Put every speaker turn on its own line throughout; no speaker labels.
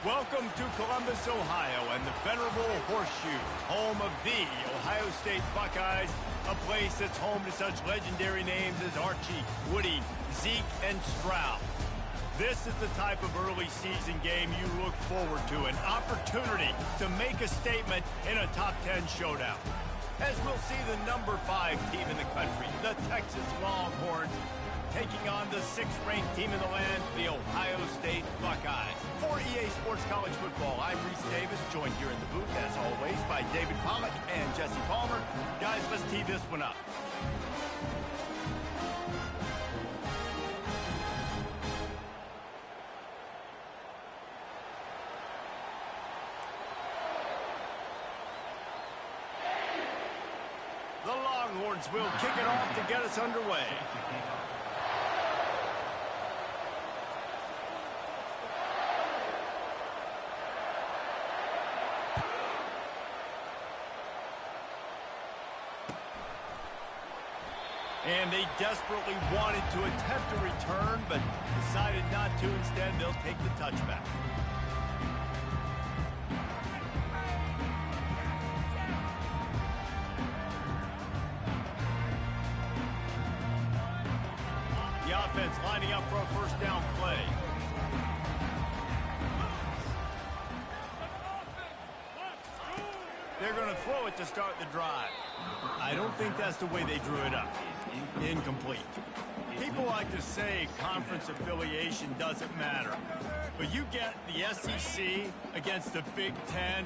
Welcome to Columbus, Ohio, and the venerable Horseshoe, home of the Ohio State Buckeyes, a place that's home to such legendary names as Archie, Woody, Zeke, and Stroud. This is the type of early season game you look forward to, an opportunity to make a statement in a top 10 showdown. As we'll see the number 5 team in the country, the Texas Longhorns, taking on the 6th-ranked team in the land, the Ohio State Buckeyes. For EA Sports College Football, I'm Reese Davis, joined here in the booth, as always, by David Pollack and Jesse Palmer. Guys, let's tee this one up. The Longhorns will kick it off to get us underway. And they desperately wanted to attempt a return, but decided not to. Instead, they'll take the touchback. The offense lining up for a first down play. They're going to throw it to start the drive. I don't think that's the way they drew it up. Incomplete. People like to say conference affiliation doesn't matter. But you get the SEC against the Big Ten,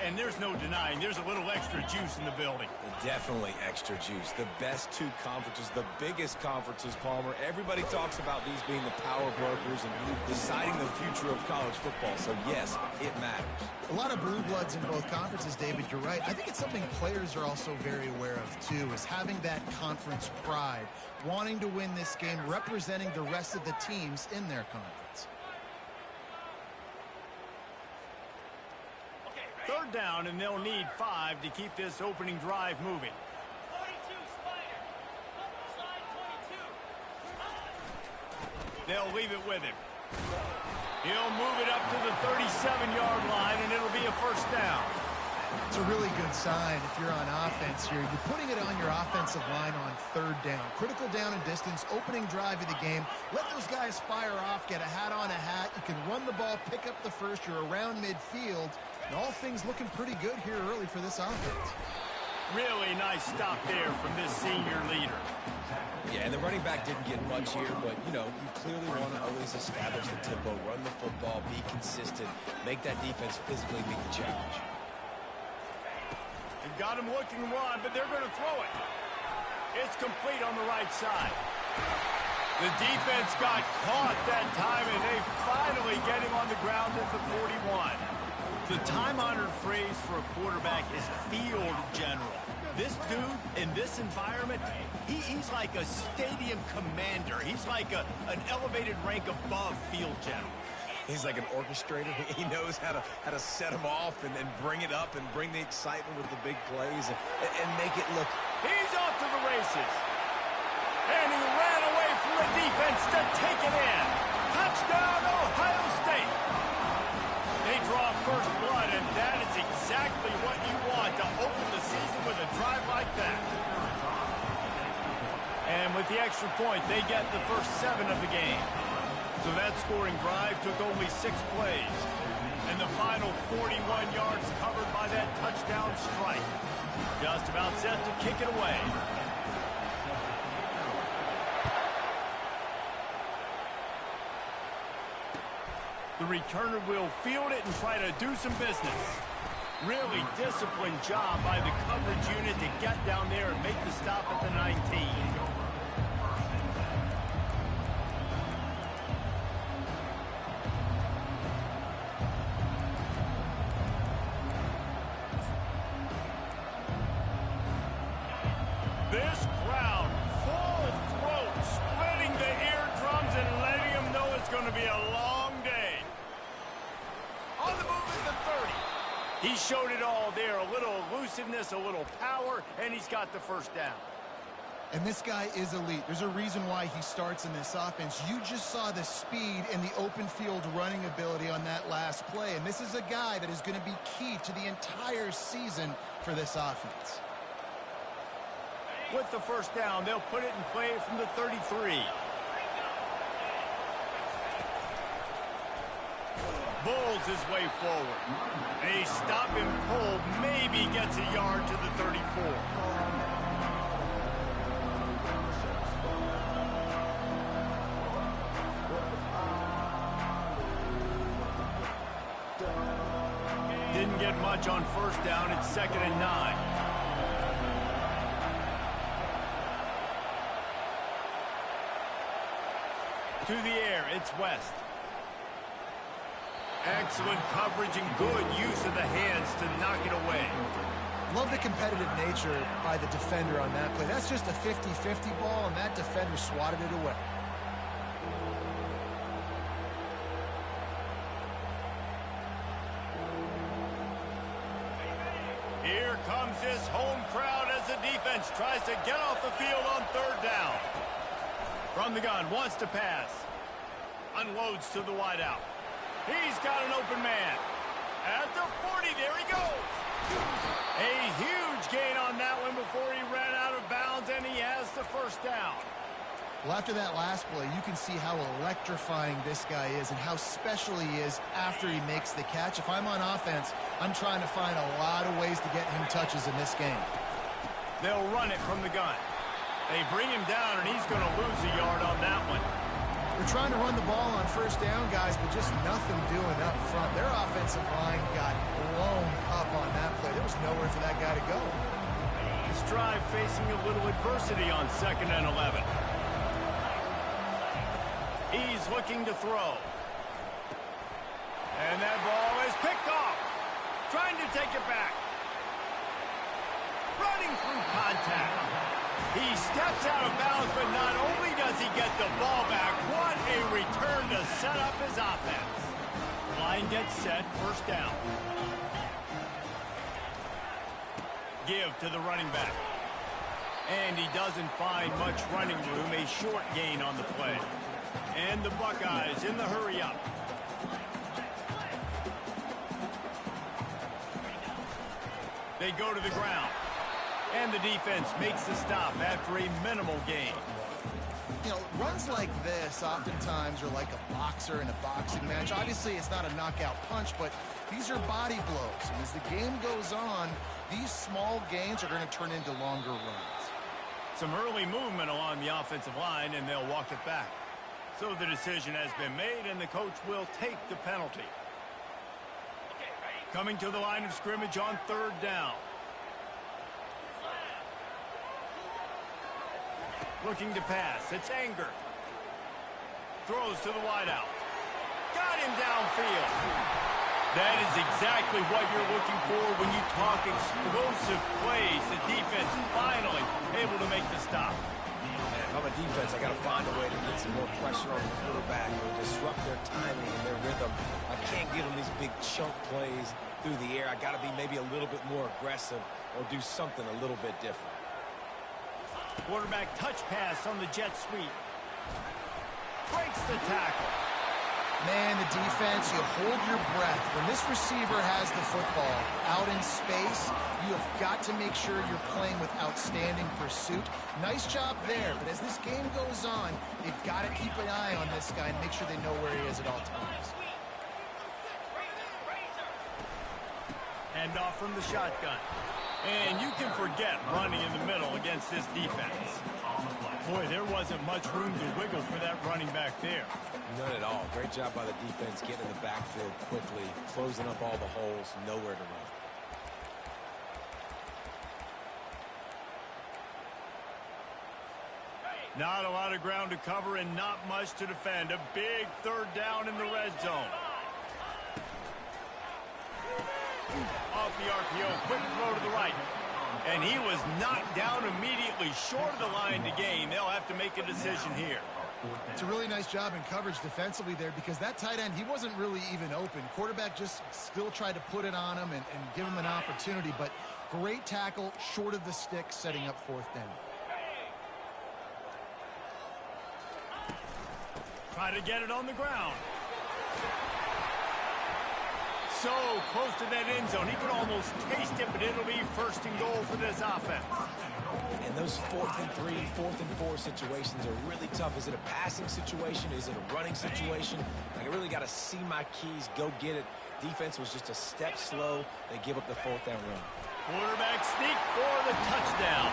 and there's no denying there's a little extra juice in the building.
Definitely extra juice. The best 2 conferences, the biggest conferences, Palmer. Everybody talks about these being the power brokers and deciding the future of college football. So, yes, it matters.
A lot of blue bloods in both conferences, David. You're right. I think it's something players are also very aware of, too, is having that conference pride, wanting to win this game, representing the rest of the teams in their conference.
Third down, and they'll need 5 to keep this opening drive moving.
22, Spider. Side 22.
They'll leave it with him. He'll move it up to the 37-yard line, and it'll be a first down.
It's a really good sign if you're on offense here. You're putting it on your offensive line on third down. Critical down and distance, opening drive of the game. Let those guys fire off, get a hat on a hat. You can run the ball, pick up the first. You're around midfield. And all things looking pretty good here early for this offense.
Really nice stop there from this senior leader.
Yeah, and the running back didn't get much here, but, you know, you clearly want to always establish the tempo, run the football, be consistent, make that defense physically meet the challenge.
They've got him looking one, but they're going to throw it. It's complete on the right side. The defense got caught that time, and they finally get him on the ground at the 41. The time-honored phrase for a quarterback is field general. This dude, in this environment, he's like a stadium commander. He's like an elevated rank above field general.
He's like an orchestrator. He knows how to set them off and then bring it up and bring the excitement with the big plays and make it look.
He's off to the races. And he ran away from the defense to take it in. Touchdown, Ohio State. They draw first blood, and that is exactly what you want to open the season with a drive like that. And with the extra point, they get the first 7 of the game. So that scoring drive took only 6 plays. And the final 41 yards covered by that touchdown strike. Just about set to kick it away. The returner will field it and try to do some business. Really disciplined job by the coverage unit to get down there and make the stop at the 19. This crowd, full throat, splitting the eardrums and letting them know it's going to be a long day. On the move at the 30. He showed it all there, a little elusiveness, a little power, and he's got the first down.
And this guy is elite. There's a reason why he starts in this offense. You just saw the speed and the open field running ability on that last play. And this is a guy that is going to be key to the entire season for this offense.
With the first down, they'll put it in play from the 33. Bulls his way forward. A stop and pull maybe gets a yard to the 34. Didn't get much on first down. It's 2nd and 9. To the air, it's West. Excellent coverage and good use of the hands to knock it away.
Love the competitive nature by the defender on that play. That's just a 50-50 ball, and that defender swatted it away.
Here comes this home crowd as the defense tries to get off the field on 3rd down. From the gun, wants to pass. Unloads to the wideout. He's got an open man. At the 40, there he goes. A huge gain on that one before he ran out of bounds, and he has the first down.
Well, after that last play, you can see how electrifying this guy is and how special he is after he makes the catch. If I'm on offense, I'm trying to find a lot of ways to get him touches in this game.
They'll run it from the gun. They bring him down, and he's going to lose a yard on that one.
They're trying to run the ball on first down, guys, but just nothing doing up front. Their offensive line got blown up on that play. There was nowhere for that guy to go.
This drive facing a little adversity on 2nd and 11. He's looking to throw. And that ball is picked off. Trying to take it back. Running through contact. He steps out of bounds, but not only does he get the ball back, what a return to set up his offense. Line gets set, first down. Give to the running back. And he doesn't find much running room, a short gain on the play. And the Buckeyes in the hurry up. They go to the ground. And the defense makes the stop after a minimal gain.
You know, runs like this oftentimes are like a boxer in a boxing match. Obviously, it's not a knockout punch, but these are body blows. And as the game goes on, these small gains are going to turn into longer runs.
Some early movement along the offensive line, and they'll walk it back. So the decision has been made, and the coach will take the penalty. Coming to the line of scrimmage on 3rd down. Looking to pass. It's Anger. Throws to the wideout. Got him downfield. That is exactly what you're looking for when you talk explosive plays. The defense finally able to make the stop.
Man, if I'm a defense, I got to find a way to get some more pressure on the quarterback or disrupt their timing and their rhythm. I can't give them these big chunk plays through the air. I got to be maybe a little bit more aggressive or do something a little bit different.
Quarterback touch pass on the jet sweep. Breaks the tackle.
Man, the defense, you hold your breath. When this receiver has the football out in space, you have got to make sure you're playing with outstanding pursuit. Nice job there, but as this game goes on, they've got to keep an eye on this guy and make sure they know where he is at all times.
Hand off from the shotgun. And you can forget running in the middle against this defense. Boy, there wasn't much room to wiggle for that running back there.
None at all. Great job by the defense getting in the backfield quickly, closing up all the holes, nowhere to run.
Not a lot of ground to cover and not much to defend. A big 3rd down in the red zone. Off the RPO, quick throw to the right. And he was knocked down immediately short of the line to gain. They'll have to make a decision here.
It's a really nice job in coverage defensively there because that tight end, he wasn't really even open. Quarterback just still tried to put it on him and give him an opportunity, but great tackle short of the stick setting up 4th down.
Try to get it on the ground. So close to that end zone. He could almost taste it, but it'll be first and goal for this offense.
And those 4th and 3, 4th and 4 situations are really tough. Is it a passing situation? Is it a running situation? Like, I really got to see my keys, go get it. Defense was just a step slow. They give up the 4th down run.
Quarterback sneak for the touchdown.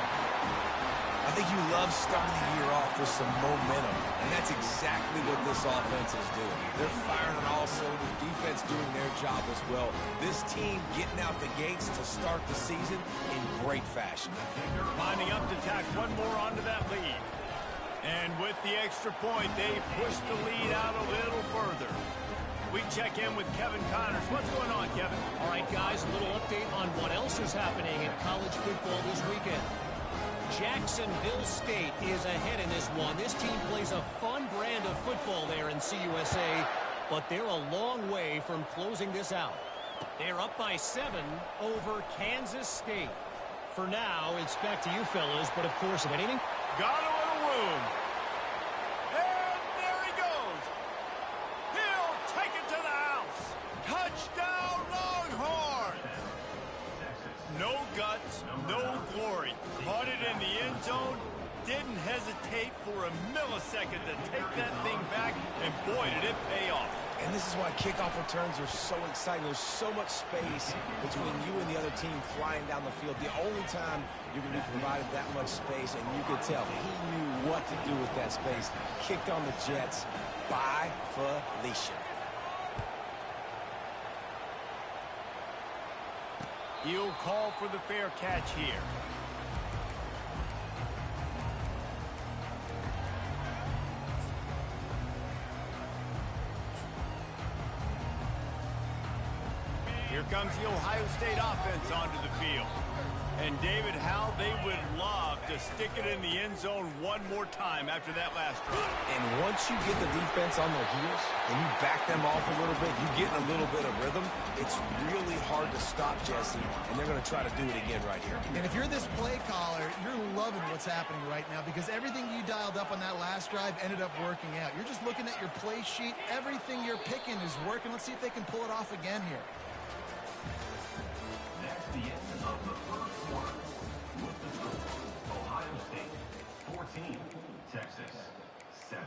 I think you love starting the year off with some momentum, and that's exactly what this offense is doing. They're firing on all cylinders, defense doing their job as well. This team getting out the gates to start the season in great fashion.
Lining up to tack one more onto that lead. And with the extra point, they push the lead out a little further. We check in with Kevin Connors. What's going on, Kevin?
All right, guys, a little update on what else is happening in college football this weekend. Jacksonville State is ahead in this one. This team plays a fun brand of football there in CUSA, but they're a long way from closing this out. They're up by 7 over Kansas State. For now, it's back to you fellas, but of course, if anything...
Got a little room. And there he goes. He'll take it to the house. Touchdown, Longhorn. No guts, no glory. Caught it in the end zone. Didn't hesitate for a millisecond to take that thing back, and boy, did it pay off.
And this is why kickoff returns are so exciting. There's so much space between you and the other team flying down the field. The only time you're going to be provided that much space, and you could tell he knew what to do with that space. Kicked on the Jets by Felicia.
He'll call for the fair catch here. Here comes the Ohio State offense onto the field. And David, how they would love to stick it in the end zone one more time after that last drive.
And once you get the defense on their heels and you back them off a little bit, you get a little bit of rhythm, it's really hard to stop, Jesse, and they're going to try to do it again right here.
And if you're this play caller, you're loving what's happening right now because everything you dialed up on that last drive ended up working out. You're just looking at your play sheet. Everything you're picking is working. Let's see if they can pull it off again here.
That's the end of the first quarter. With the score, Ohio State 14, Texas 7.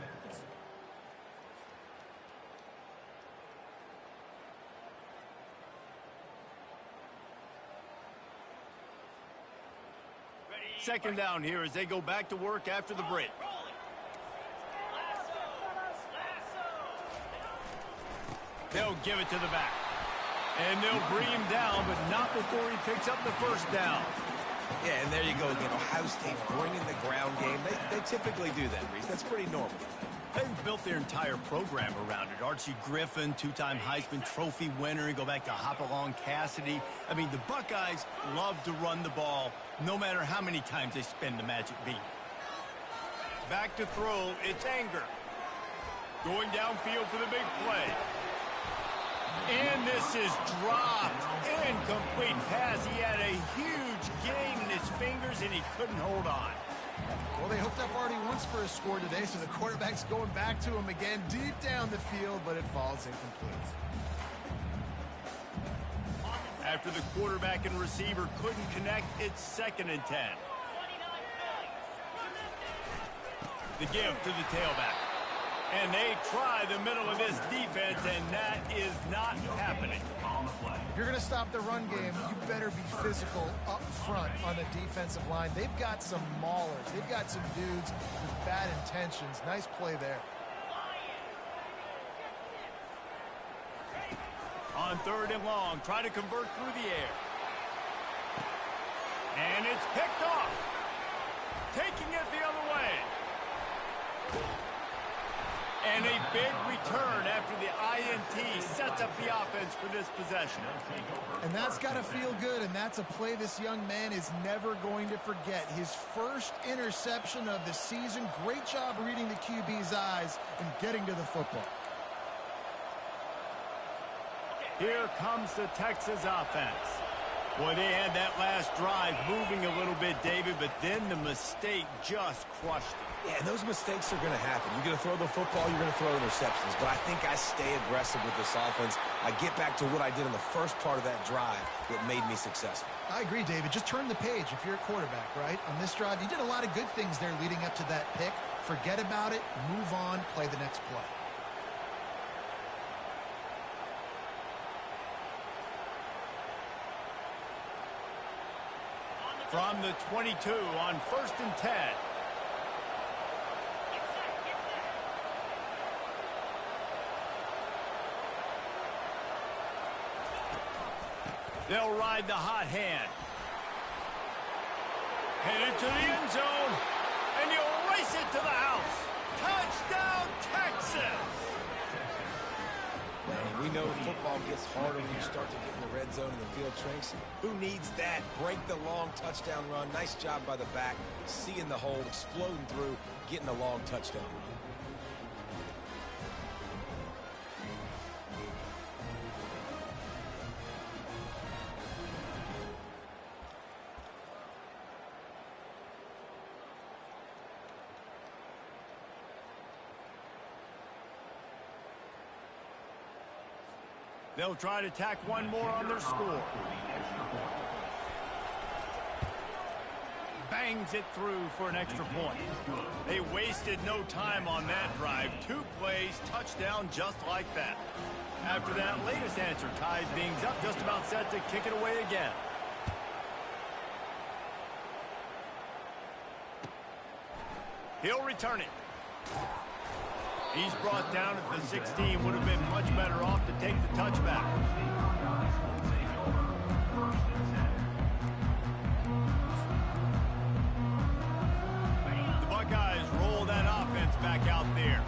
Second down here as they go back to work after the break. They'll give it to the back. And they'll bring him down, but not before he picks up the first down.
Yeah, and there you go again. Ohio State bringing the ground game. They typically do that, Reese. That's pretty normal.
They've built their entire program around it. Archie Griffin, two-time Heisman Trophy winner. You go back to Hopalong Cassidy. I mean, the Buckeyes love to run the ball, no matter how many times they spin the magic beat. Back to throw, it's Anger. Going downfield for the big play. And this is dropped. Incomplete pass. He had a huge gain in his fingers, and he couldn't hold on.
Well, they hooked up already once for a score today, so the quarterback's going back to him again deep down the field, but it falls incomplete.
After the quarterback and receiver couldn't connect, it's 2nd and 10. The give to the tailback. And they try the middle of this defense, and that is not happening.
If you're going to stop the run game, you better be physical up front on the defensive line. They've got some maulers. They've got some dudes with bad intentions. Nice play there.
On 3rd and long, try to convert through the air. And it's picked off. Taking it the other way. And a big return after the INT sets up the offense for this possession.
And that's got to feel good, and that's a play this young man is never going to forget. His first interception of the season. Great job reading the QB's eyes and getting to the football.
Here comes the Texas offense. Boy, they had that last drive moving a little bit, David, but then the mistake just crushed it.
Yeah, and those mistakes are going to happen. You're going to throw the football, you're going to throw interceptions. But I think I stay aggressive with this offense. I get back to what I did in the first part of that drive that made me successful.
I agree, David. Just turn the page if you're a quarterback, right? On this drive, you did a lot of good things there leading up to that pick. Forget about it, move on, play the next play.
From the 22 on 1st and 10. They'll ride the hot hand. Headed to the end zone. And you'll race it to the house. Touchdown, Texas!
Man, we know football gets harder when you start to get in the red zone and the field shrinks. Who needs that? Break the long touchdown run. Nice job by the back. Seeing the hole, exploding through, getting a long touchdown run.
They'll try to tack one more on their score. Bangs it through for an extra point. They wasted no time on that drive. 2 plays, touchdown just like that. After that latest answer ties things up, just about set to kick it away again. He'll return it. He's brought down at the 16. Would have been much better off to take the touchback. The Buckeyes roll that offense back out there.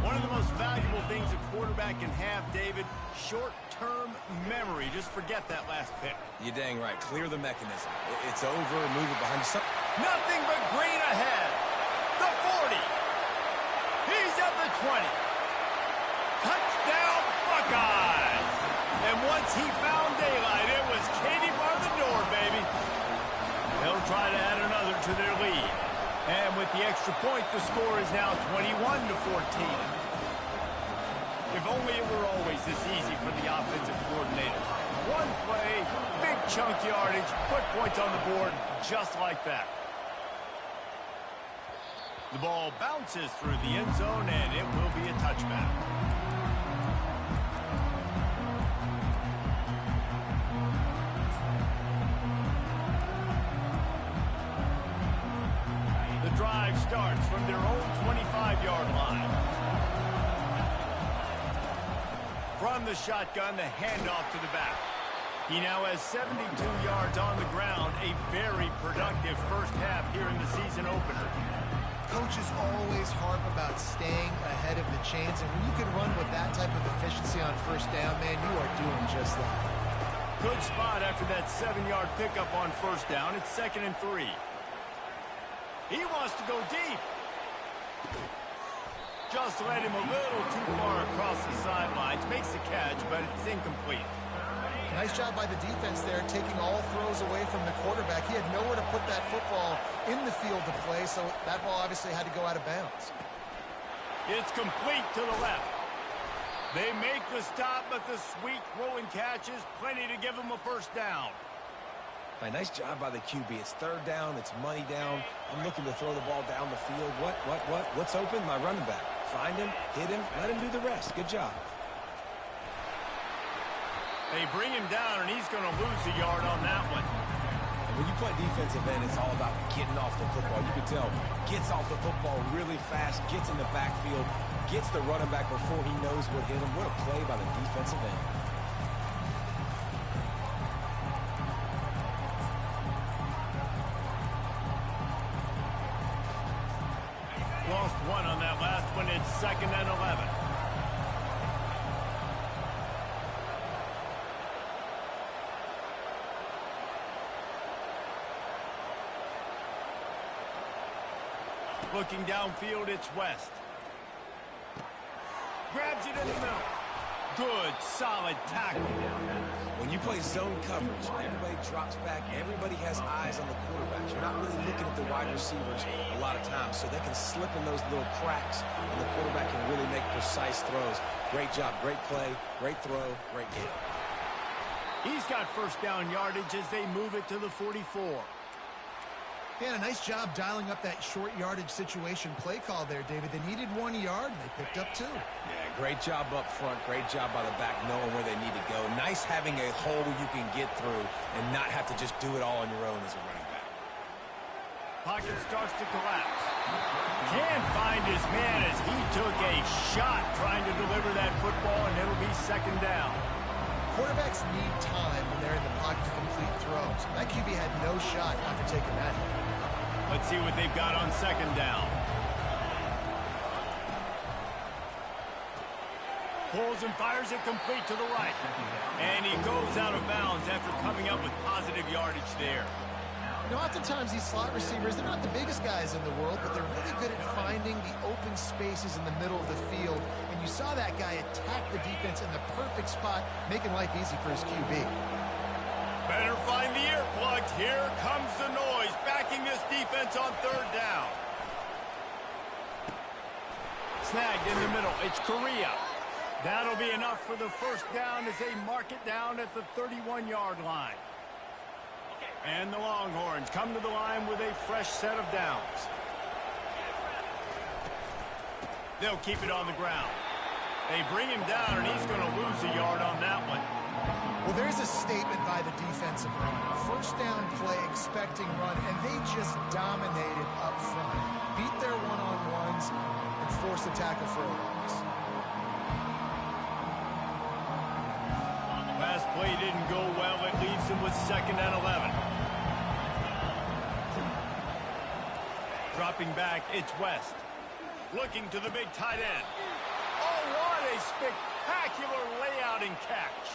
One of the most valuable things a quarterback can have, David, short-term memory. Just forget that last pick.
You're dang right. Clear the mechanism. It's over. Move it behind you.
Nothing but green ahead. The 40. He's at the 20. Touchdown, Buckeyes. And once he found daylight, it was Katie bar the door, baby. They'll try to add another to their lead. And with the extra point, the score is now 21-14. If only it were always this easy for the offensive coordinators. One play, big chunk yardage, put points on the board just like that. The ball bounces through the end zone, and it will be a touchback. The drive starts from their own 25-yard line. From the shotgun, the handoff to the back. He now has 72 yards on the ground, a very productive first half here in the season opener.
Coaches always harp about staying ahead of the chains, and when you can run with that type of efficiency on first down, man, you are doing just that.
Good spot after that 7-yard pickup on first down. It's 2nd and 3. He wants to go deep. Just led him a little too far across the sidelines. Makes the catch, but it's incomplete.
Nice job by the defense there, taking all throws away from the quarterback. He had nowhere to put that football in the field to play, so that ball obviously had to go out of bounds.
It's complete to the left. They make the stop, but the sweet throwing catch is plenty to give them a first down.
Nice job by the QB. It's 3rd down. It's money down. I'm looking to throw the ball down the field. What's open? My running back. Find him, hit him, let him do the rest. Good job.
They bring him down, and he's going to lose a yard on that one.
And when you play defensive end, it's all about getting off the football. You can tell, gets off the football really fast, gets in the backfield, gets the running back before he knows what hit him. What a play by the defensive end.
Lost one on that last one. It's 2nd and 11. Looking downfield, it's West. Grabs it in the middle. Good, solid tackle.
When you play zone coverage, everybody drops back. Everybody has eyes on the quarterback. You're not really looking at the wide receivers a lot of times, so they can slip in those little cracks, and the quarterback can really make precise throws. Great job, great play, great throw, great game.
He's got first down yardage as they move it to the 44.
Yeah, a nice job dialing up that short yardage situation play call there, David. They needed 1 yard, and they picked up 2.
Yeah, great job up front. Great job by the back knowing where they need to go. Nice having a hole you can get through and not have to just do it all on your own as a running back.
Pocket starts to collapse. Can't find his man as he took a shot trying to deliver that football, and it'll be second down.
Quarterbacks need time when they're in the pocket to complete throws. That QB had no shot after taking that hit.
Let's see what they've got on second down. Pulls and fires it complete to the right. And he goes out of bounds after coming up with positive yardage there.
You know, oftentimes these slot receivers, they're not the biggest guys in the world, but they're really good at finding the open spaces in the middle of the field. And you saw that guy attack the defense in the perfect spot, making life easy for his QB.
Better find the earplugs. Here comes the noise, backing this defense on third down. Snagged in the middle. It's Correa. That'll be enough for the first down as they mark it down at the 31-yard line. And the Longhorns come to the line with a fresh set of downs. They'll keep it on the ground. They bring him down, and he's going to lose a yard on that one.
Well, there's a statement by the defensive line. First down play, expecting run, and they just dominated up front. Beat their one-on-ones and forced a tackle for a loss.
Last play didn't go well. It leaves him with second and 11. Dropping back, it's West. Looking to the big tight end. Oh, what a spectacular layout and catch.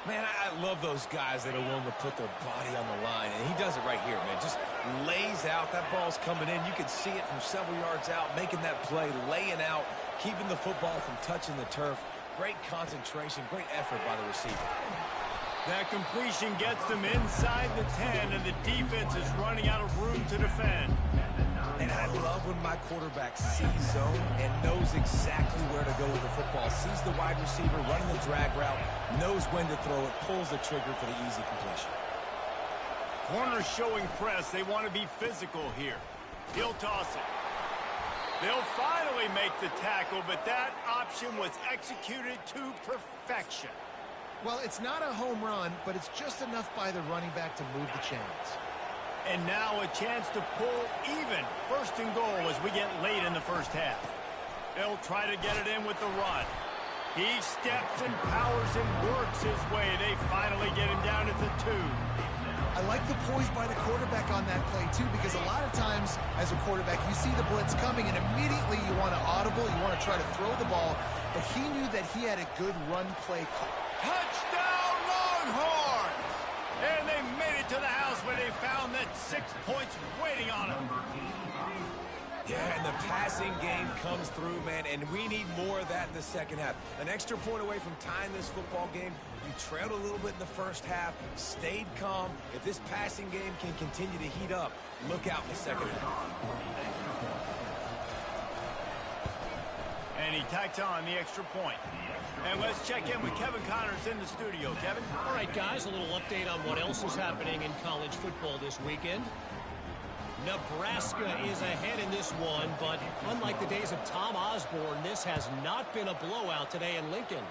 Man, I love those guys that are willing to put their body on the line, and he does it right here, man. Just lays out. That ball's coming in. You can see it from several yards out, making that play, laying out, keeping the football from touching the turf. Great concentration, great effort by the receiver.
That completion gets them inside the 10, and the defense is running out of room to defend.
And I love when my quarterback sees zone and knows exactly where to go with the football. Sees the wide receiver running the drag route, knows when to throw it, pulls the trigger for the easy completion.
Corners showing press. They want to be physical here. He'll toss it. They'll finally make the tackle, but that option was executed to perfection.
Well, it's not a home run, but it's just enough by the running back to move the chains.
And now a chance to pull even. First and goal as we get late in the first half. They'll try to get it in with the run. He steps and powers and works his way. They finally get him down at the 2.
I like the poise by the quarterback on that play, too, because a lot of times as a quarterback, you see the blitz coming, and immediately you want to audible, you want to try to throw the ball, but he knew that he had a good run play call.
Touchdown, Longhorns! And they made it to the house where they found that 6 points waiting on them.
Yeah, and the passing game comes through, man, and we need more of that in the second half. An extra point away from tying this football game. You trailed a little bit in the first half, stayed calm. If this passing game can continue to heat up, look out in the second half.
And he tacks on the extra point. And let's check in with Kevin Connors in the studio. Kevin?
All right, guys, a little update on what else is happening in college football this weekend. Nebraska is ahead in this one, but unlike the days of Tom Osborne, this has not been a blowout today in Lincoln.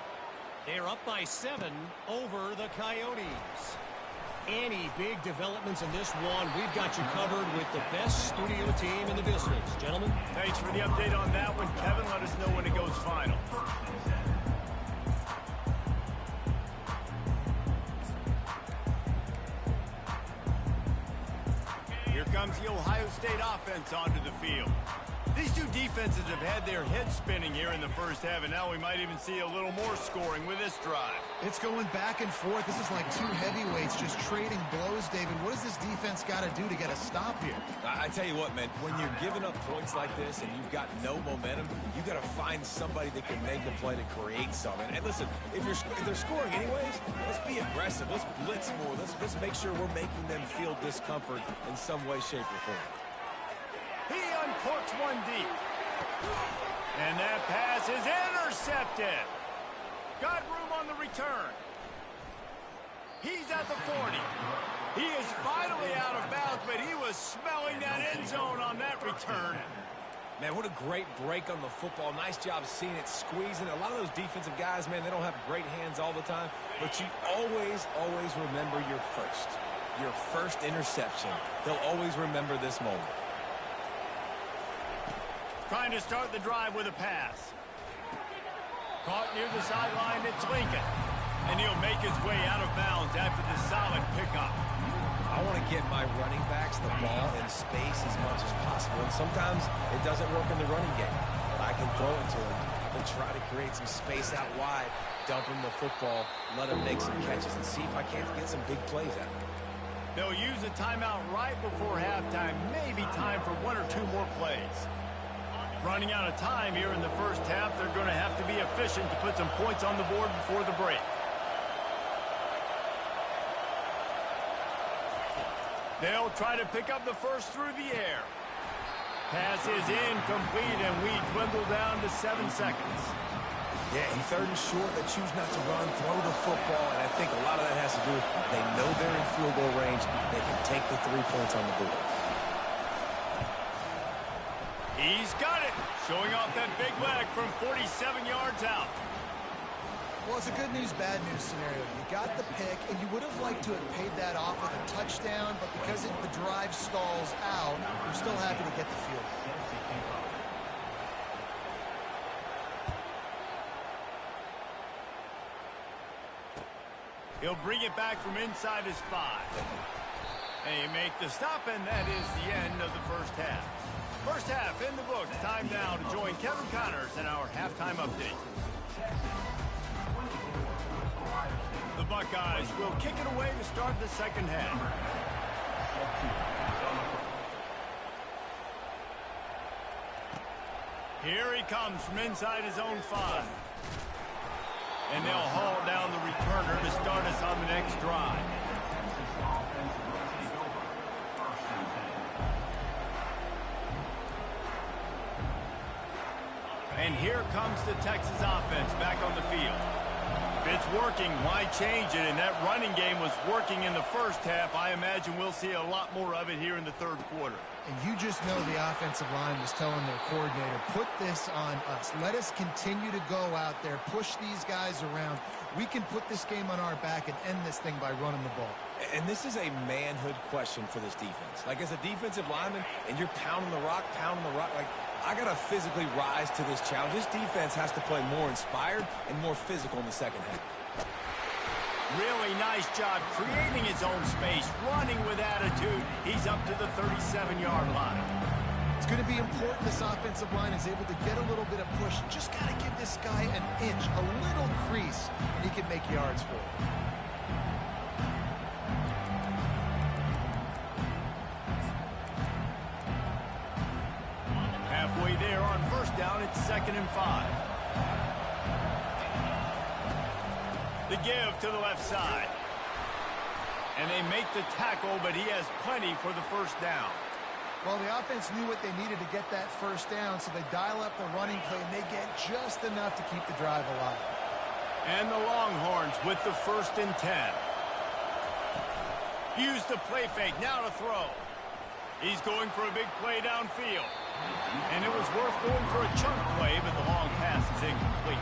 They're up by 7 over the Coyotes. Any big developments in this one, we've got you covered with the best studio team in the business. Gentlemen?
Thanks for the update on that one, Kevin. Let us know when it goes final. Here comes the Ohio State offense onto the field. These two defenses have had their heads spinning here in the first half, and now we might even see a little more scoring with this drive.
It's going back and forth. This is like two heavyweights just trading blows, David. What does this defense got to do to get a stop here?
I tell you what, man, when you're giving up points like this and you've got no momentum, you got to find somebody that can make a play to create something. And listen, if they're scoring anyways, let's be aggressive. Let's blitz more. Let's make sure we're making them feel discomfort in some way, shape, or form.
He uncorks one deep. And that pass is intercepted. Got room on the return. He's at the 40. He is finally out of bounds, but he was smelling that end zone on that return.
Man, what a great break on the football. Nice job seeing it, squeezing. A lot of those defensive guys, man, they don't have great hands all the time, but you always remember your first interception. They'll always remember this moment.
Trying to start the drive with a pass. Caught near the sideline, it's Lincoln. And he'll make his way out of bounds after the solid pickup.
I want to get my running backs the ball in space as much as possible. And sometimes it doesn't work in the running game. But I can throw it to him. I can try to create some space out wide, dump him the football, let him make some catches, and see if I can't get some big plays out of him.
They'll use a timeout right before halftime. Maybe time for one or two more plays. Running out of time here in the first half. They're going to have to be efficient to put some points on the board before the break. They'll try to pick up the first through the air. Pass is incomplete, and we dwindle down to 7 seconds.
Yeah, in third and short, they choose not to run, throw the football, and I think a lot of that has to do with they know they're in field goal range. They can take the 3 points on the board.
He's got it, showing off that big leg from 47 yards out.
Well, it's a good news, bad news scenario. You got the pick, and you would have liked to have paid that off with a touchdown, but because the drive stalls out, you're still happy to get the field.
He'll bring it back from inside his 5. And he make the stop, and that is the end of the first half. First half in the books. Time now to join Kevin Connors in our halftime update. The Buckeyes will kick it away to start the second half. Here he comes from inside his own 5. And they'll haul down the returner to start us on the next drive. And here comes the Texas offense back on the field. If it's working, why change it? And that running game was working in the first half. I imagine we'll see a lot more of it here in the third quarter.
And you just know the offensive line was telling their coordinator, put this on us. Let us continue to go out there, push these guys around. We can put this game on our back and end this thing by running the ball.
And this is a manhood question for this defense. Like, as a defensive lineman, and you're pounding the rock, like, I got to physically rise to this challenge. This defense has to play more inspired and more physical in the second half.
Really nice job creating his own space, running with attitude. He's up to the 37-yard line.
It's going to be important this offensive line is able to get a little bit of push. Just got to give this guy an inch, a little crease, and he can make yards for it.
Halfway there on first down, it's 2nd and 5. The give to the left side. And they make the tackle, but he has plenty for the first down.
Well, the offense knew what they needed to get that first down, so they dial up the running play, and they get just enough to keep the drive alive.
And the Longhorns with the 1st and 10. Use the play fake, now to throw. He's going for a big play downfield. And it was worth going for a chunk play, but the long pass is incomplete.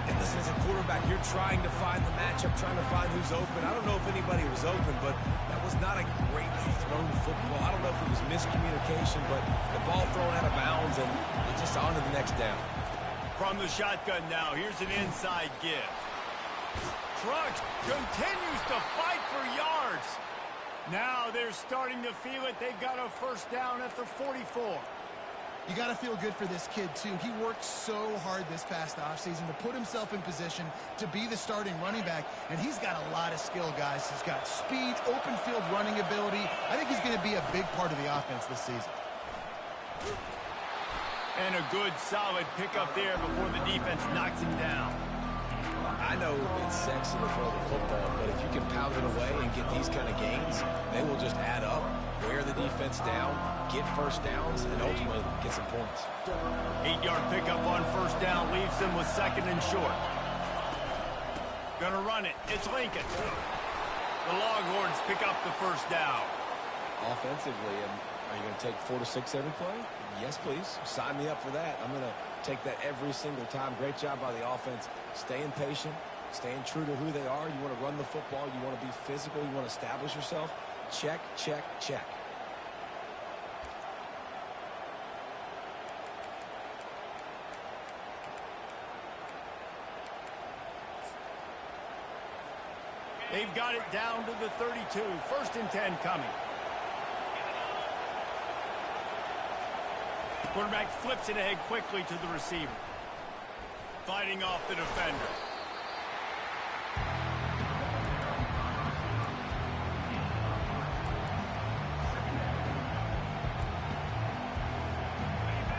And listen, as a quarterback, you're trying to find the matchup, trying to find who's open. I don't know if anybody was open, but that was not a greatly thrown football. I don't know if it was miscommunication, but the ball thrown out of bounds, and it's just on to the next down.
From the shotgun now, here's an inside give. Trucks continues to fight for yards. Now they're starting to feel it. They've got a first down at the 44.
You got to feel good for this kid, too. He worked so hard this past offseason to put himself in position to be the starting running back, and he's got a lot of skill, guys. He's got speed, open field running ability. I think he's going to be a big part of the offense this season.
And a good, solid pickup there before the defense knocks him down.
I know it's sexy to throw the football, but if you can pound it away and get these kind of gains, they will just add up, wear the defense down, get first downs, and ultimately get some points.
8-yard pickup on first down leaves them with second and short. Gonna run it. It's Lincoln. The Longhorns pick up the first down.
Offensively, are you going to take 4 to 6 every play? Yes, please. Sign me up for that. I'm going to take that every single time. Great job by the offense. Staying patient, staying true to who they are. You want to run the football. You want to be physical. You want to establish yourself. Check, check, check.
They've got it down to the 32. First and 10 coming. Quarterback flips it ahead quickly to the receiver. Fighting off the defender.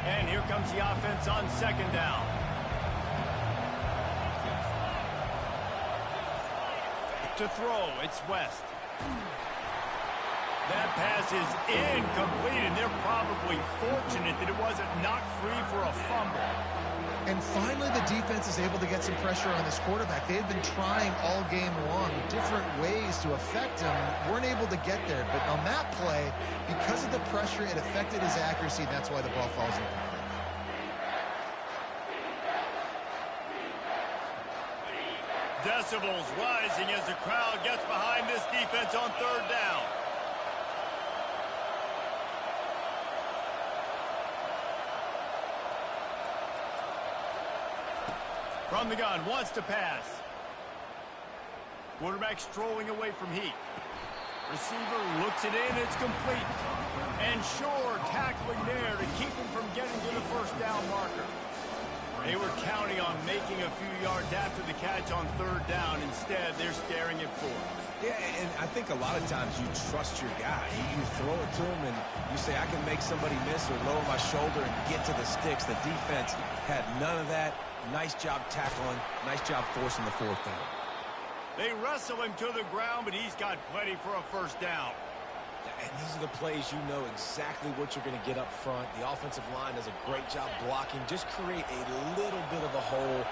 And here comes the offense on second down. To throw, it's West. That pass is incomplete, and they're probably fortunate that it wasn't knocked free for a fumble.
And finally, the defense is able to get some pressure on this quarterback. They've been trying all game long different ways to affect him. Weren't able to get there. But on that play, because of the pressure, it affected his accuracy. That's why the ball falls in.
Decibels rising as the crowd gets behind this defense on third down. From the gun, wants to pass. Quarterback strolling away from heat. Receiver looks it in, it's complete. And Shore tackling there to keep him from getting to the first down marker. They were counting on making a few yards after the catch on third down. Instead, they're staring at fourth.
Yeah, and I think a lot of times you trust your guy. You throw it to him and you say, I can make somebody miss or lower my shoulder and get to the sticks. The defense had none of that. Nice job tackling. Nice job forcing the fourth down.
They wrestle him to the ground, but he's got plenty for a first down.
And these are the plays you know exactly what you're going to get up front. The offensive line does a great job blocking. Just create a little bit of a hole.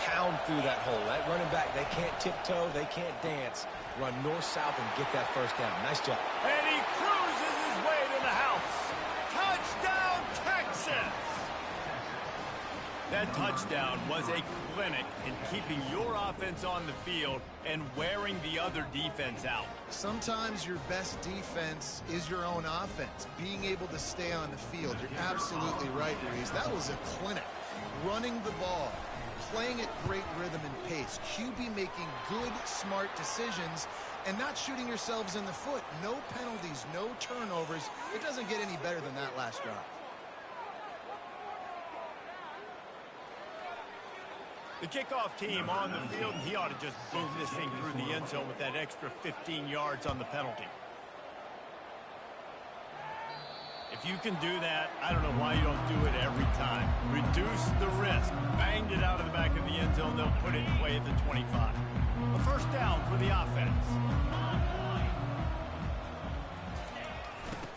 Pound through that hole. That running back, they can't tiptoe. They can't dance. Run north-south and get that first down. Nice job.
And he cruises his way to the house. Touchdown, Texas! That touchdown was a clinic in keeping your offense on the field and wearing the other defense out.
Sometimes your best defense is your own offense, being able to stay on the field. You're absolutely right, Reese. That was a clinic. Running the ball, playing at great rhythm and pace, QB making good, smart decisions, and not shooting yourselves in the foot. No penalties, no turnovers. It doesn't get any better than that last drive.
The kickoff team on the field, and he ought to just boom this thing through the end zone with that extra 15 yards on the penalty. If you can do that, I don't know why you don't do it every time. Reduce the risk. Banged it out of the back of the end zone. They'll put it in play at the 25. A first down for the offense.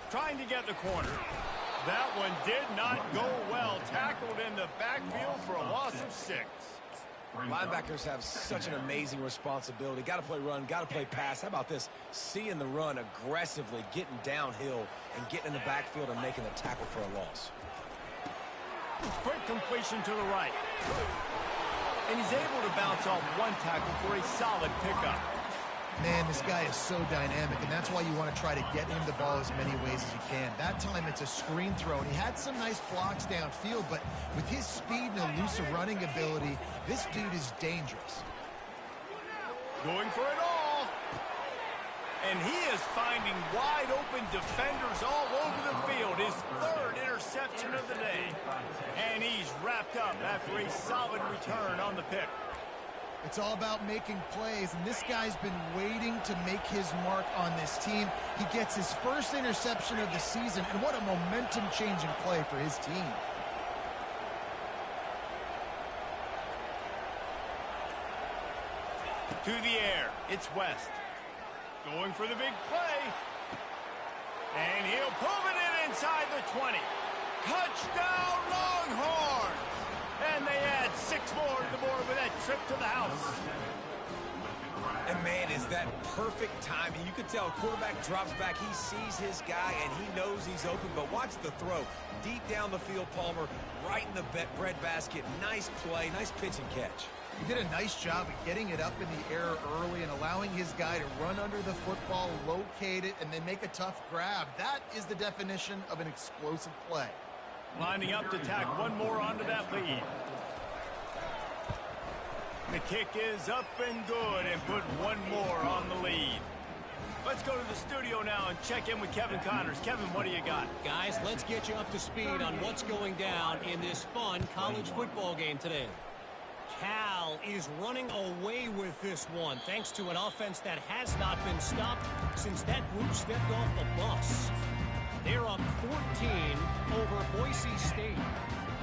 Trying to get the corner. That one did not go well. Tackled in the backfield for a loss of 6.
Linebackers have such an amazing responsibility. Got to play run, got to play pass. How about this? Seeing the run aggressively, getting downhill, and getting in the backfield and making the tackle for a loss.
Quick completion to the right. And he's able to bounce off one tackle for a solid pickup.
Man, this guy is so dynamic, and that's why you want to try to get him the ball as many ways as you can. That time it's a screen throw, and he had some nice blocks downfield, but with his speed and elusive running ability, this dude is dangerous.
Going for it all. And he is finding wide-open defenders all over the field. His third interception of the day. And he's wrapped up after a solid return on the pick.
It's all about making plays, and this guy's been waiting to make his mark on this team. He gets his first interception of the season, and what a momentum-changing play for his team.
To the air, it's West. Going for the big play. And he'll move it in inside the 20. Touchdown, Longhorns! And they add 6 more to the board with that trip to the house.
And, man, is that perfect timing. You can tell quarterback drops back. He sees his guy, and he knows he's open. But watch the throw. Deep down the field, Palmer, right in the bread basket. Nice play, nice pitch and catch.
He did a nice job of getting it up in the air early and allowing his guy to run under the football, locate it, and then make a tough grab. That is the definition of an explosive play.
Lining up to tack one more onto that lead. The kick is up and good and put one more on the lead. Let's go to the studio now and check in with Kevin Connors. Kevin, what do you got?
Guys, let's get you up to speed on what's going down in this fun college football game today. Cal is running away with this one thanks to an offense that has not been stopped since that group stepped off the bus. They're up 14 over Boise State.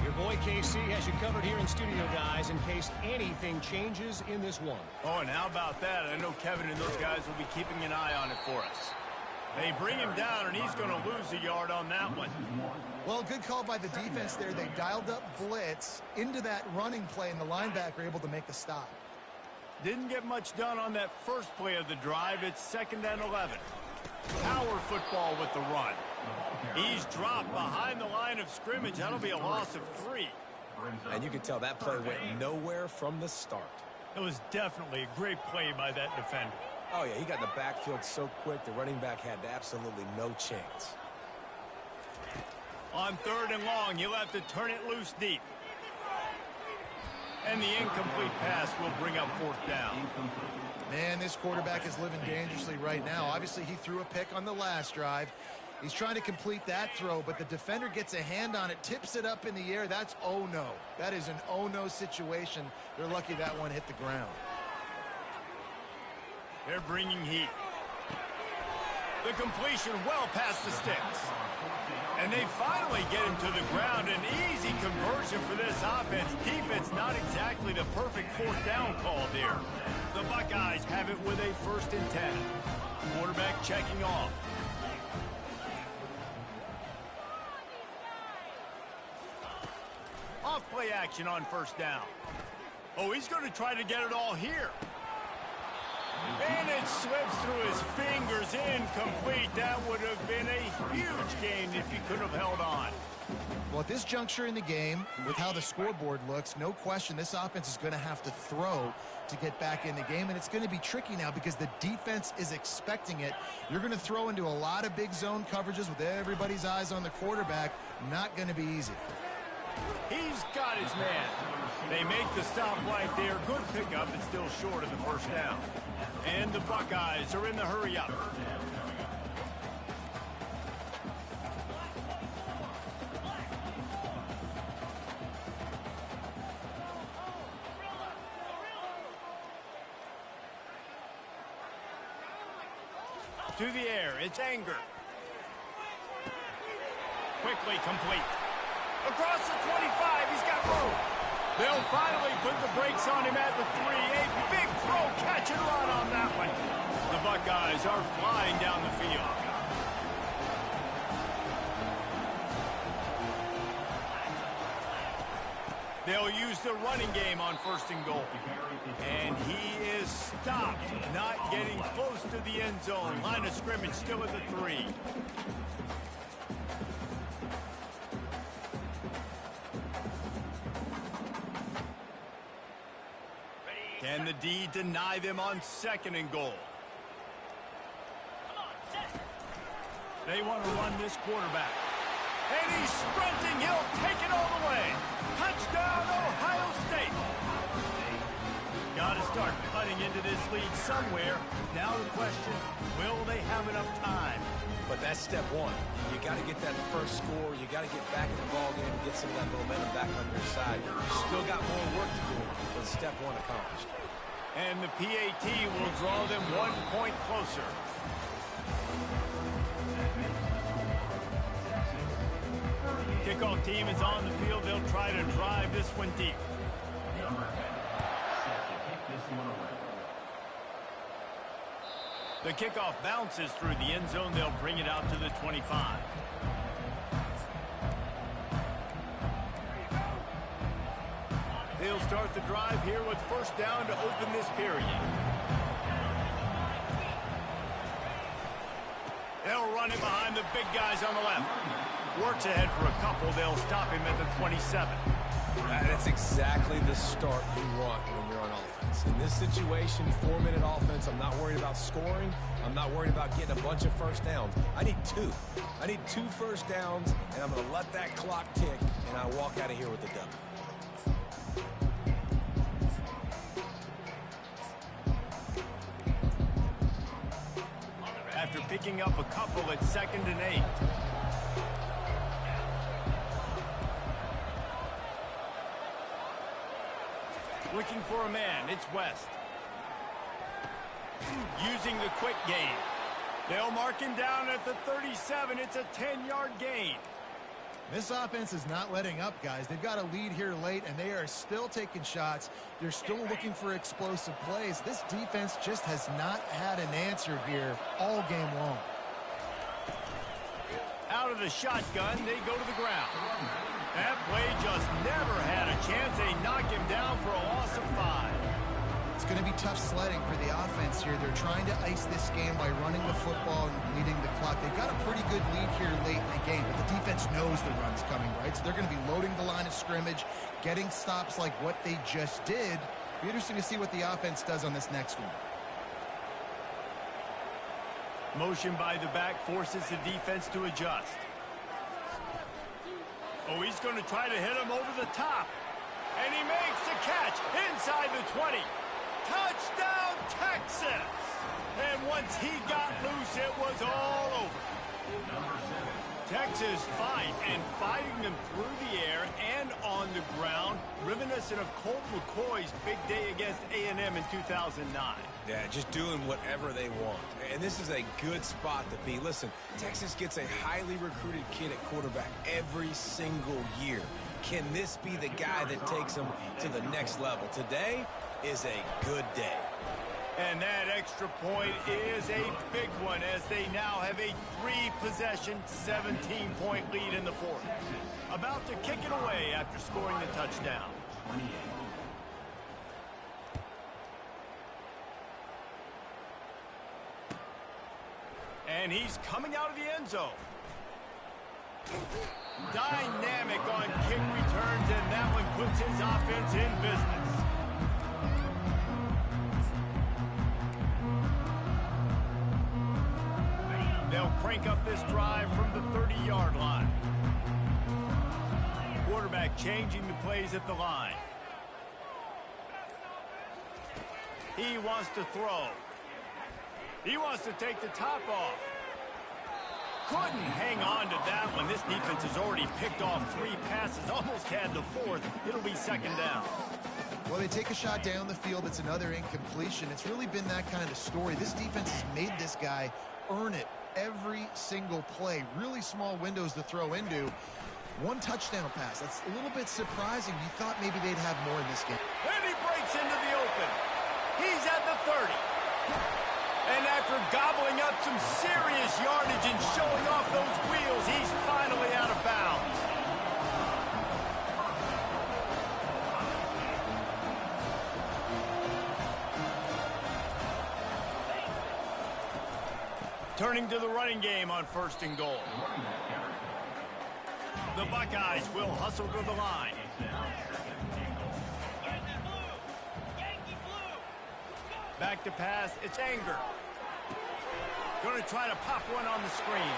Your boy KC has you covered here in studio, guys, in case anything changes in this one.
Oh, and how about that? I know Kevin and those guys will be keeping an eye on it for us. They bring him down, and he's going to lose a yard on that one.
Well, good call by the defense there. They dialed up blitz into that running play, and the linebacker able to make the stop.
Didn't get much done on that first play of the drive. It's 2nd and 11. Power football with the run. He's dropped behind the line of scrimmage. That'll be a loss of 3.
And you can tell that play went nowhere from the start.
It was definitely a great play by that defender.
Oh, yeah, he got in the backfield so quick, the running back had absolutely no chance.
On 3rd and long, he'll have to turn it loose deep. And the incomplete pass will bring up 4th down.
Man, this quarterback is living dangerously right now. Obviously, he threw a pick on the last drive. He's trying to complete that throw, but the defender gets a hand on it, tips it up in the air. That's oh-no. That is an oh-no situation. They're lucky that one hit the ground.
They're bringing heat. The completion well past the sticks. And they finally get him to the ground. An easy conversion for this offense. Defense not exactly the perfect 4th down call there. The Buckeyes have it with a 1st and 10. Quarterback checking off. Off play action on 1st down. Oh, he's going to try to get it all here. And it slips through his fingers, incomplete. That would have been a huge gain if he could have held on.
Well, at this juncture in the game, with how the scoreboard looks, no question this offense is going to have to throw to get back in the game, and it's going to be tricky now because the defense is expecting it. You're going to throw into a lot of big zone coverages with everybody's eyes on the quarterback. Not going to be easy.
He's got his man. They make the stop right there. Good pickup, but still short of the 1st down. And the Buckeyes are in the hurry up. To the air, it's Anger. Quickly complete. Across the 25, he's got room. They'll finally put the brakes on him at the 3. A big throw, catch and run on that one. The Buckeyes are flying down the field. They'll use the running game on 1st and goal. And he is stopped, not getting close to the end zone. Line of scrimmage still at the 3. Can the D deny them on 2nd and goal? They want to run this quarterback. And he's sprinting. He'll take it all the way. Touchdown, Ohio State. Got to start cutting into this lead somewhere. Now the question, will they have enough time?
But that's step one. You got to get that first score. You got to get back in the ballgame and get some of that momentum back on your side. You still got more work to do, but step one accomplished.
And the PAT will draw them 1 point closer. Kickoff team is on the field. They'll try to drive this one deep.
Number 10, set to kick this one away.
The kickoff bounces through the end zone. They'll bring it out to the 25. They'll start the drive here with first down to open this period. They'll run it behind the big guys on the left. Works ahead for a couple. They'll stop him at the 27.
That's exactly the start you want when you're on offense. In this situation, 4-minute offense, I'm not worried about scoring. I'm not worried about getting a bunch of first downs. I need 2. I need 2 first downs, and I'm going to let that clock tick, and I walk out of here with a W.
After picking up a couple, it's 2nd and 8. Looking for a man, it's West. Using the quick game. They'll mark him down at the 37. It's a 10-yard gain.
This offense is not letting up, guys. They've got a lead here late, and they are still taking shots. They're still looking for explosive plays. This defense just has not had an answer here all game long.
Out of the shotgun, they go to the ground. That play just never had a chance. They knock him down for a loss of 5.
It's going to be tough sledding for the offense here. They're trying to ice this game by running the football and leading the clock. They've got a pretty good lead here late in the game, but the defense knows the run's coming, right? So they're going to be loading the line of scrimmage, getting stops like what they just did. Be interesting to see what the offense does on this next one.
Motion by the back forces the defense to adjust. Oh, he's going to try to hit him over the top. And he makes the catch inside the 20. Touchdown, Texas! And once he got loose, it was all over. Texas fight and fighting them through the air and on the ground, reminiscent of Colt McCoy's big day against A&M in 2009.
Yeah, just doing whatever they want. And this is a good spot to be. Listen, Texas gets a highly recruited kid at quarterback every single year. Can this be the guy that takes them to the next level? Today is a good day.
And that extra point is a big one as they now have a 3-possession, 17-point lead in the fourth. About to kick it away after scoring the touchdown. And he's coming out of the end zone. Dynamic on kick returns, and that one puts his offense in business. They'll crank up this drive from the 30-yard line. Quarterback changing the plays at the line. He wants to throw. He wants to take the top off. Couldn't hang on to that one. This defense has already picked off 3 passes, almost had the 4th. It'll be 2nd down.
Well, they take a shot down the field. It's another incompletion. It's really been that kind of story. This defense has made this guy earn it every single play. Really small windows to throw into. 1 touchdown pass. That's a little bit surprising. You thought maybe they'd have more in this game.
And he breaks into the open. He's at the 30. And after gobbling up some serious yardage and showing off those wheels, he's finally out of bounds. Turning to the running game on 1st and goal. The Buckeyes will hustle to the line. Back to pass, it's Anger. Going to try to pop one on the screen.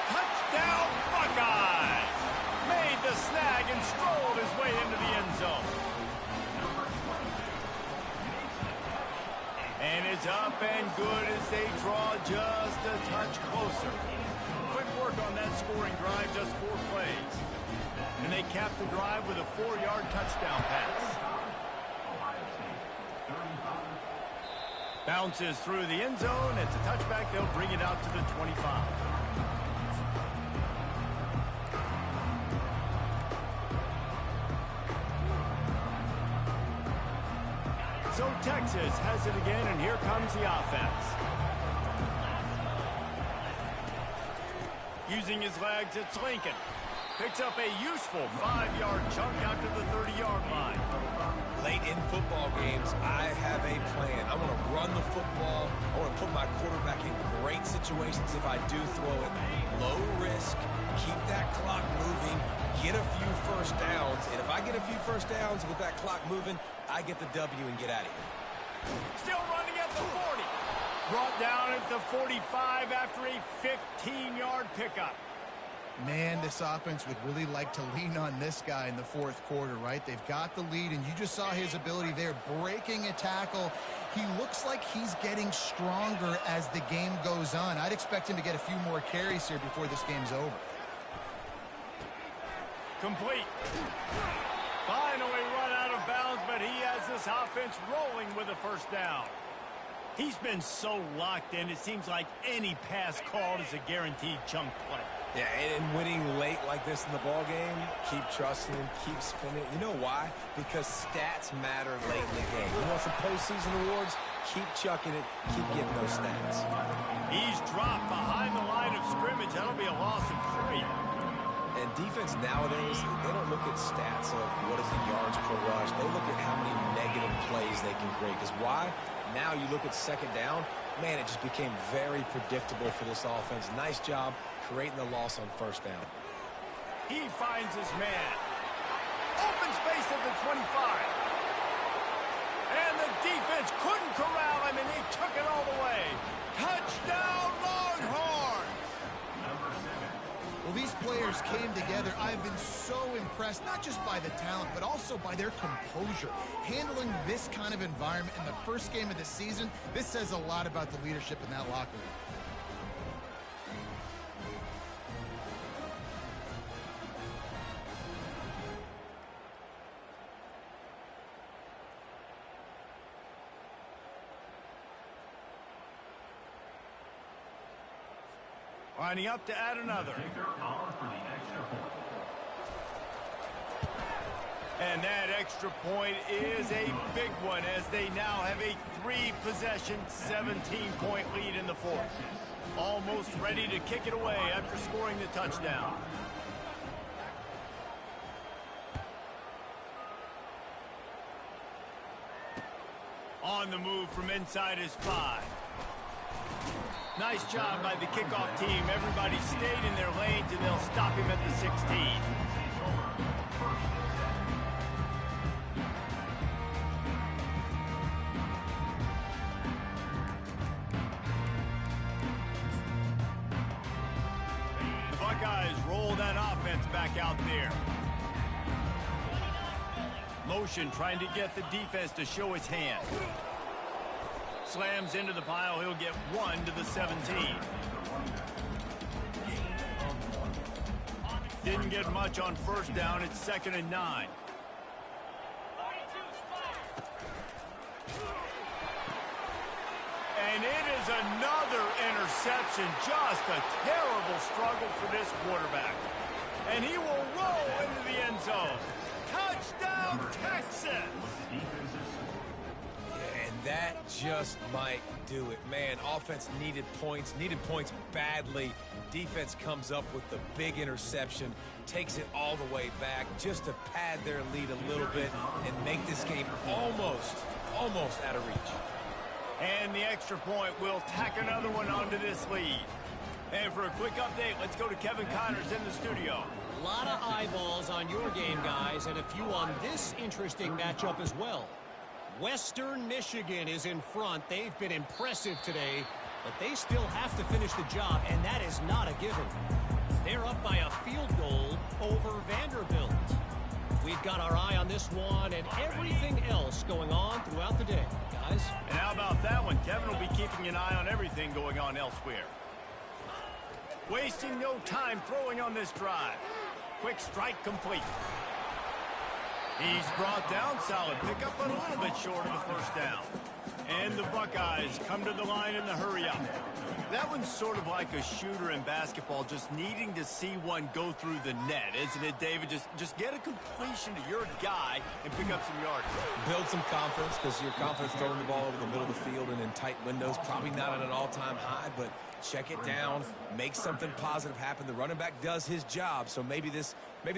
Touchdown, Buckeyes! Made the snag and strolled his way into the end zone. And it's up and good as they draw just a touch closer. Quick work on that scoring drive, just 4 plays. And they cap the drive with a 4-yard touchdown pass. Bounces through the end zone. It's a touchback. They'll bring it out to the 25. So Texas has it again, and here comes the offense. Using his legs, it's Lincoln. Picks up a useful 5-yard chunk out to the 30-yard line.
Late in football games, I have a plan. I want to run the football. I want to put my quarterback in great situations if I do throw it. Low risk, keep that clock moving, get a few first downs. And if I get a few first downs with that clock moving, I get the W and get out of here.
Still running at the 40. Brought down at the 45 after a 15-yard pickup.
Man, this offense would really like to lean on this guy in the fourth quarter, right? They've got the lead, and you just saw his ability there, breaking a tackle. He looks like he's getting stronger as the game goes on. I'd expect him to get a few more carries here before this game's over.
Complete. Finally run out of bounds, but he has this offense rolling with a first down. He's been so locked in, it seems like any pass called is a guaranteed chunk play.
Yeah, and winning late like this in the ball game, keep trusting him, keep spinning. You know why? Because stats matter late in the game. You want some postseason awards? Keep chucking it, keep getting those stats.
He's dropped behind the line of scrimmage. That'll be a loss of 3.
And defense nowadays, they don't look at stats of what is the yards per rush. They look at how many negative plays they can create. Because why? Now you look at second down, man, it just became very predictable for this offense. Nice job creating the loss on first down.
He finds his man. Open space at the 25. And the defense couldn't corral him, and he took it all the way. Touchdown, Longhorns!
Well, these players came together. I've been so impressed, not just by the talent, but also by their composure. Handling this kind of environment in the first game of the season, this says a lot about the leadership in that locker room.
Lining up to add another. And that extra point is a big one as they now have a 3-possession, 17-point lead in the fourth. Almost ready to kick it away after scoring the touchdown. On the move from inside his 5. Nice job by the kickoff team. Everybody stayed in their lanes, and they'll stop him at the 16. The Buckeyes roll that offense back out there. Motion trying to get the defense to show his hand. Slams into the pile. He'll get 1 to the 17. Didn't get much on first down. It's 2nd and 9. And it is another interception. Just a terrible struggle for this quarterback. And he will roll into the end zone. Touchdown, Texas!
That just might do it. Man, offense needed points badly. Defense comes up with the big interception, takes it all the way back just to pad their lead a little bit and make this game almost out of reach.
And the extra point will tack another one onto this lead. And for a quick update, let's go to Kevin Connors in the studio.
A lot of eyeballs on your game, guys, and a few on this interesting matchup as well. Western Michigan is in front. They've been impressive today, but they still have to finish the job, and that is not a given. They're up by a field goal over Vanderbilt. We've got our eye on this one and everything else going on throughout the day, guys.
And how about that one, Kevin? keeping an eye on everything going on elsewhere. Wasting no time throwing on this drive. Quick strike complete. He's brought down. Solid pickup, but a little bit short of the first down. And the Buckeyes come to the line in the hurry up. That one's sort of like a shooter in basketball, just needing to see one go through the net, isn't it, David? Just get a completion to your guy and pick up some yards.
Build some confidence, because your confidence throwing the ball over the middle of the field and in tight windows, probably not at an all-time high, but check it down, make something positive happen. The running back does his job, so maybe this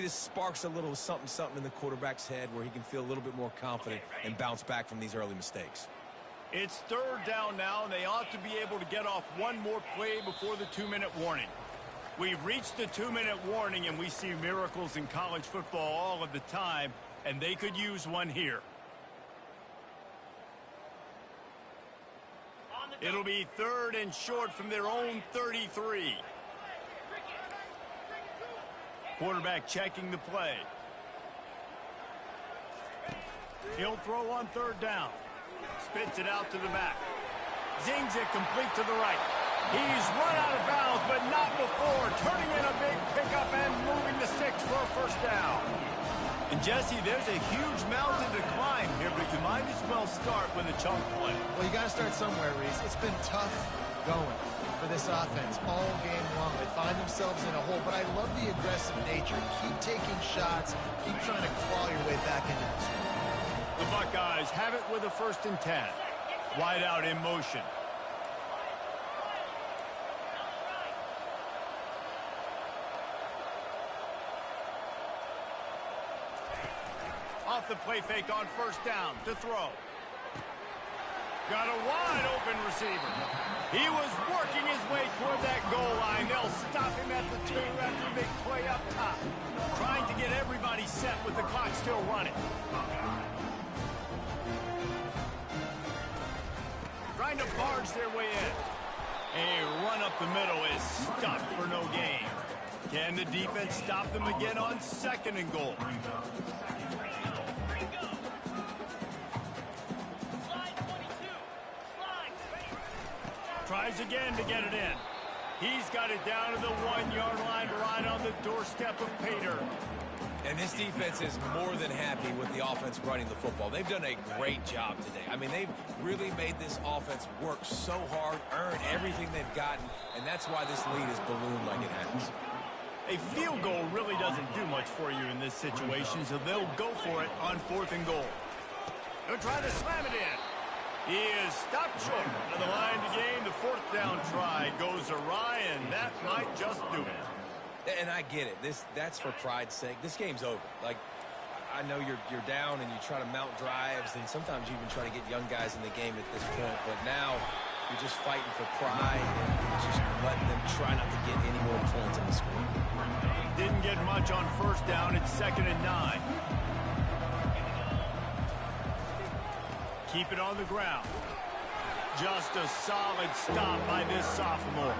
sparks a little something in the quarterback's head where he can feel a little bit more confident and bounce back from these early mistakes.
It's third down now, and they ought to be able to get off one more play before the 2-minute warning. We've reached the 2-minute warning, and we see miracles in college football all of the time, and they could use one here. It'll be third and short from their own 33. Quarterback checking the play. He'll throw on third down. Spits it out to the back. Zings it complete to the right. He's run out of bounds, but not before. Turning in a big pickup and moving the sticks for a first down. And Jesse, there's a huge mountain to climb here, but you might as well start with a chunk play.
Well, you got to start somewhere, Reese. It's been tough going for this offense all game long. They find themselves in a hole, but I love the aggressive nature. Keep taking shots. Keep trying to claw your way back into this one.
The Buckeyes have it with a 1st and 10. Wide out in motion. Off the play fake on first down to throw. Got a wide open receiver. He was working his way toward that goal line. They'll stop him at the 2 after a big play up top. Trying to get everybody set with the clock still running. Trying to barge their way in. A run up the middle is stuffed for no gain. Can the defense stop them again on 2nd and goal? Tries again to get it in. He's got it down to the 1-yard line right on the doorstep of Pater.
And this defense is more than happy with the offense running the football. They've done a great job today. I mean, they've really made this offense work so hard, earn everything they've gotten, and that's why this lead is ballooned like it has.
A field goal really doesn't do much for you in this situation, so they'll go for it on 4th and goal. They'll try to slam it in. He is stopped short of the line to gain. The 4th down try goes awry, and that might just do it.
And I get it. That's for pride's sake. This game's over. Like, I know you're down and you try to mount drives, and sometimes you even try to get young guys in the game at this point. But now you're just fighting for pride and just letting them try not to get any more points in the score.
Didn't get much on first down. It's 2nd and 9. Keep it on the ground. Just a solid stop by this sophomore.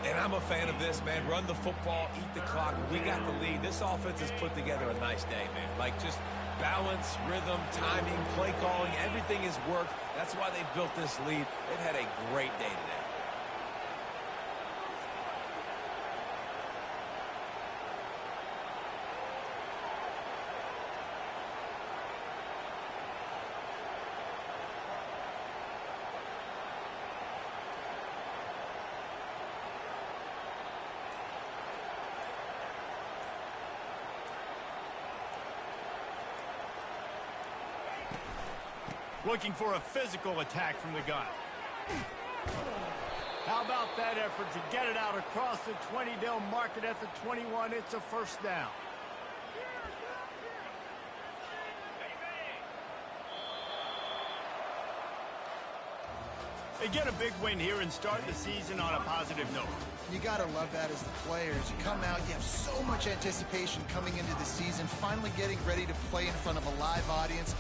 And I'm a fan of this, man. Run the football, eat the clock. We got the lead. This offense has put together a nice day, man. Like, just balance, rhythm, timing, play calling, everything has worked. That's why they built this lead. They've had a great day today.
Looking for a physical attack from the gun. How about that effort to get it out across the 20? They'll mark it at the 21. It's a first down. They get a big win here and start the season on a positive note.
You got to love that as the players. You come out, you have so much anticipation coming into the season, finally getting ready to play in front of a live audience.